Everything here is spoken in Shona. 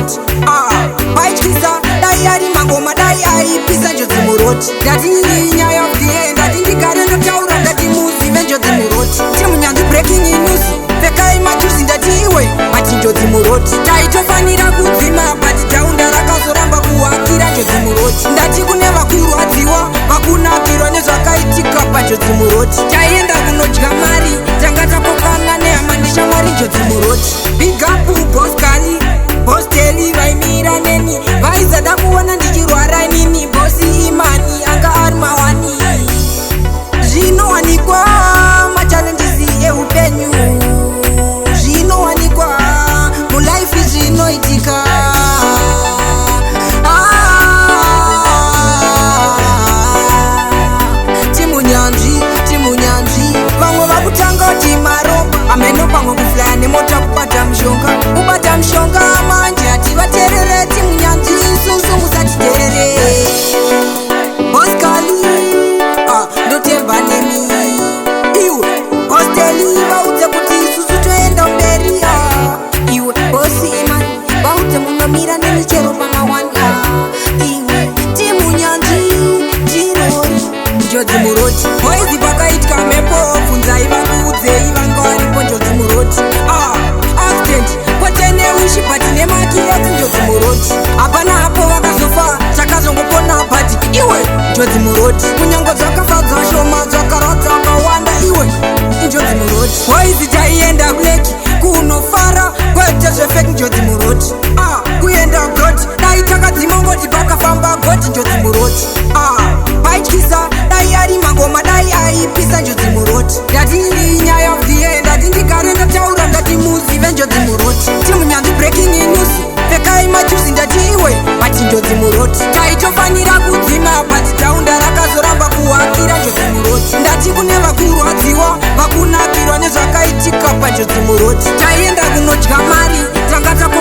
muroti. Paityisa dai ari mangoma dai aipisa njodzi muroti. Ndati nyaya of the end, ndati ndigare ndotaura ndati muzive njodzi muroti. Timunyanzi breaking news, pfekai majuzi ndati iwe mati njodzi muroti. Taitofanira kudzima but taunda rakazoramba kuhakira njodzi muroti. Ndati kune vakurwadziwa vakunakirwa nezvakaitika panjodzi muroti. Taienda kunodya mari tanga takokana nehama ndishamwari njodzi muroti. Big up Boss Kali, Boss Telly vaimira neni vaizada kuona ndichirwara nini. Bosi Imani anga ari mawani. Zvinowanikwa machallenges eupenyu, zvinowanikwa mulife zvinoitika. Timunyanzvi vamwe vakutanga kuti maropa ameno pamwe kuflaya nemota kubata mushonga. Kubata mushonga manje hativaterere. Timunyanzvi isusu musatiterere. Boss Kali ndotemba nemi iwe. Boss Telly vaudze kuti isusu toenda mberi. Iwe Bosi Imani vaudze munomira nemichero pamawanda. Iwe Timunyanzvi tirori njodzi muroti. Boizi pakaitka mepo bvunzai vakuudzei vanga varipo njodzi muroti. Accident kwatene wishi but nemakiyoti njodzi muroti. Hapana hapo vakazofa chakazongopona but iwe njodzi muroti. Kunyange dzakafa dzashoma dzakarwa dzakawanda iwe njodzi muroti. Boizi taienda kuleki kunofara kwete zvefeki njodzi muroti. Kuenda goti dai takadzimongoti pakafamba goti njodzi muroti. Paityisa dai ari mangoma dai aipisa njodzi muroti. Ndati nyaya of the end, ndati ndigare ndotaura ndati muzive njodzi muroti. Timunyanzi breaking news, pfekai majuzi ndati iwe mati njodzi muroti. Taitofanira kudzima but taunda rakazoramba kuhakira njodzi muroti. Ndati kune vakurwadziwa vakunakirwa nezvakaitika panjodzi muroti. Taienda kunodya mari tanga tako